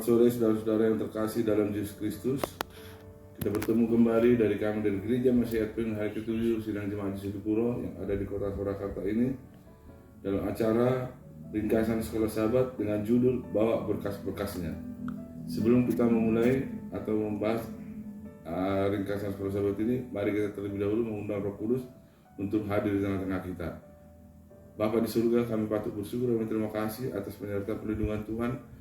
sore saudara-saudara yang terkasih dalam Yesus Kristus. Kita bertemu kembali dari Gereja Masih Advent hari ke-7 Sidang Jemaat di Situpuro yang ada di kota Surakarta ini dalam acara ringkasan Sekolah Sahabat dengan judul Bawa Berkas-berkasnya. Sebelum kita memulai atau membahas ringkasan Sekolah Sahabat ini, mari kita terlebih dahulu mengundang Roh Kudus untuk hadir di tengah-tengah kita. Bapa di surga, kami patut bersyukur dan terima kasih atas penyertaan perlindungan Tuhan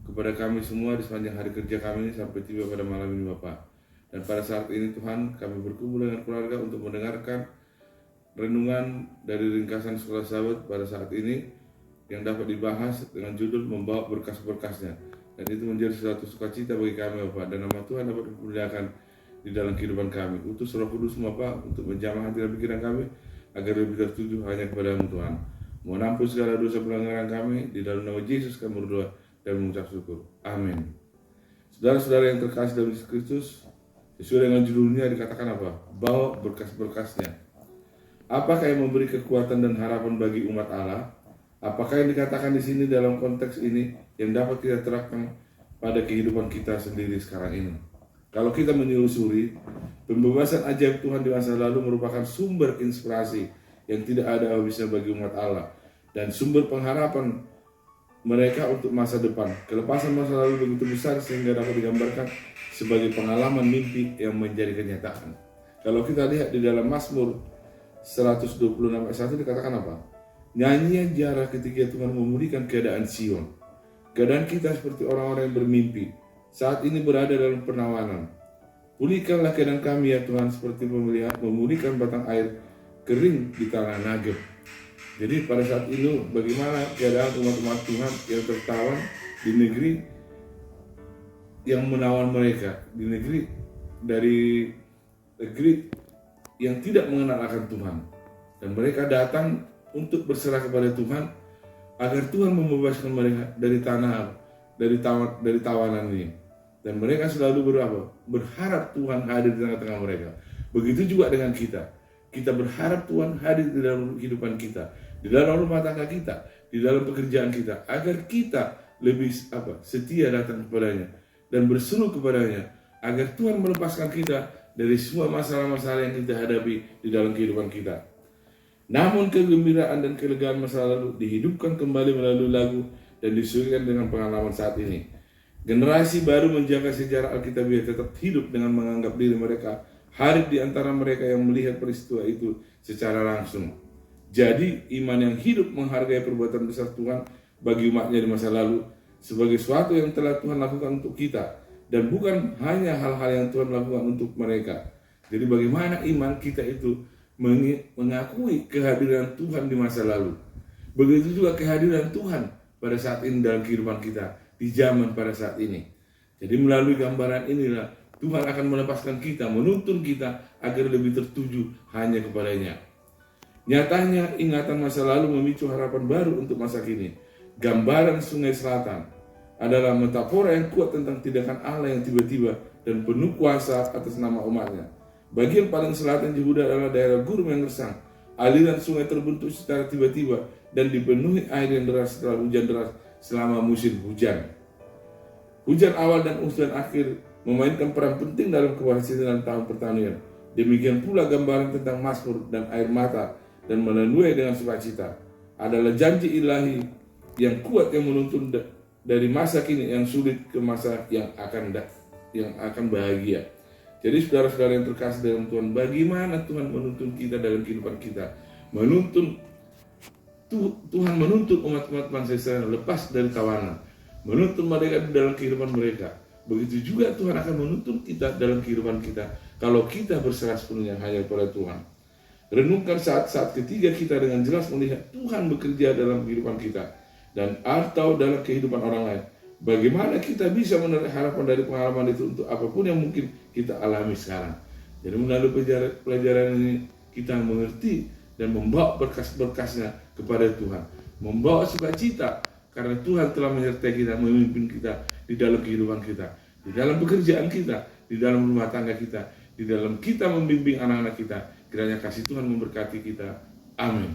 kepada kami semua di sepanjang hari kerja kami sampai tiba pada malam ini Bapak. Dan pada saat ini Tuhan, kami berkumpul dengan keluarga untuk mendengarkan renungan dari ringkasan Sekolah Sahabat pada saat ini yang dapat dibahas dengan judul Membawa Berkas-berkasnya. Dan itu menjadi suatu sukacita bagi kami Bapak, dan nama Tuhan dapat dipermuliakan di dalam kehidupan kami. Utus Roh Kudus Bapak untuk menjamah hati dan pikiran kami agar lebih tertuju hanya kepada-Mu Tuhan. Mohon ampun segala dosa pelanggaran kami, di dalam nama Yesus kami berdoa dan mengucap syukur. Amin. Saudara-saudara yang terkasih dalam Yesus Kristus, sesuai dengan judulnya dikatakan apa? Bawa berkas-berkasnya. Apakah yang memberi kekuatan dan harapan bagi umat Allah? Apakah yang dikatakan di sini dalam konteks ini yang dapat kita terapkan pada kehidupan kita sendiri sekarang ini? Kalau kita menelusuri, pembebasan ajaib Tuhan di masa lalu merupakan sumber inspirasi yang tidak ada habisnya bagi umat Allah dan sumber pengharapan mereka untuk masa depan. Kelepasan masa lalu begitu besar sehingga dapat digambarkan sebagai pengalaman mimpi yang menjadi kenyataan. Kalau kita lihat di dalam Mazmur 126 ayat 1 dikatakan apa? Nyanyian jara ketika Tuhan memulihkan keadaan Sion. Keadaan kita seperti orang-orang yang bermimpi, saat ini berada dalam penawanan. Pulihkanlah keadaan kami ya Tuhan, seperti memulihkan batang air kering di tanah Negev. Jadi pada saat itu bagaimana keadaan umat-umat Tuhan yang tertawan di negeri yang menawan mereka, di negeri yang tidak mengenal akan Tuhan, dan mereka datang untuk berserah kepada Tuhan agar Tuhan membebaskan mereka dari tawanan ini. Dan mereka selalu berharap Tuhan hadir di tengah-tengah mereka. Begitu juga dengan kita. Kita berharap Tuhan hadir di dalam kehidupan kita, di dalam rumah tangga kita, di dalam pekerjaan kita, agar kita lebih setia datang kepadanya dan berseru kepadanya, agar Tuhan melepaskan kita dari semua masalah-masalah yang kita hadapi di dalam kehidupan kita. Namun kegembiraan dan kelegaan masa lalu dihidupkan kembali melalui lagu dan disesuaikan dengan pengalaman saat ini. Generasi baru menjaga sejarah Alkitabiah tetap hidup dengan menganggap diri mereka hadir di antara mereka yang melihat peristiwa itu secara langsung. Jadi iman yang hidup menghargai perbuatan besar Tuhan bagi umatnya di masa lalu sebagai sesuatu yang telah Tuhan lakukan untuk kita, dan bukan hanya hal-hal yang Tuhan lakukan untuk mereka. Jadi bagaimana iman kita itu mengakui kehadiran Tuhan di masa lalu. Begitu juga kehadiran Tuhan pada saat ini dalam kehidupan kita di zaman pada saat ini. Jadi melalui gambaran inilah Tuhan akan melepaskan kita, menuntun kita agar lebih tertuju hanya kepadanya. Nyatanya ingatan masa lalu memicu harapan baru untuk masa kini. Gambaran Sungai Selatan adalah metafora yang kuat tentang tindakan Allah yang tiba-tiba dan penuh kuasa atas nama umatnya. Bagian paling selatan Yehuda adalah daerah gurun yang gersang. Aliran sungai terbentuk secara tiba-tiba dan dipenuhi air yang deras setelah hujan deras selama musim hujan. Hujan awal dan hujan akhir memainkan peran penting dalam keberhasilan tahun pertanian. Demikian pula gambaran tentang Mazmur dan air mata dan menuai dengan sukacita adalah janji ilahi yang kuat yang menuntun dari masa kini yang sulit ke masa yang akan bahagia. Jadi saudara-saudara yang terkasih dalam Tuhan, bagaimana Tuhan menuntun kita dalam kehidupan kita? Tuhan menuntut umat-umat bangsa Israel lepas dari tawanan, menuntun mereka di dalam kehidupan mereka. Begitu juga Tuhan akan menuntun kita dalam kehidupan kita kalau kita berserah sepenuhnya hanya kepada Tuhan. Renungkan saat-saat ketiga kita dengan jelas melihat Tuhan bekerja dalam kehidupan kita dan atau dalam kehidupan orang lain. Bagaimana kita bisa menarik harapan dari pengalaman itu untuk apapun yang mungkin kita alami sekarang. Jadi melalui pelajaran ini kita mengerti dan membawa berkas-berkasnya kepada Tuhan. Membawa sukacita karena Tuhan telah menyertai kita, memimpin kita di dalam kehidupan kita, di dalam pekerjaan kita, di dalam rumah tangga kita, di dalam kita membimbing anak-anak kita. Kiranya kasih Tuhan memberkati kita. Amin.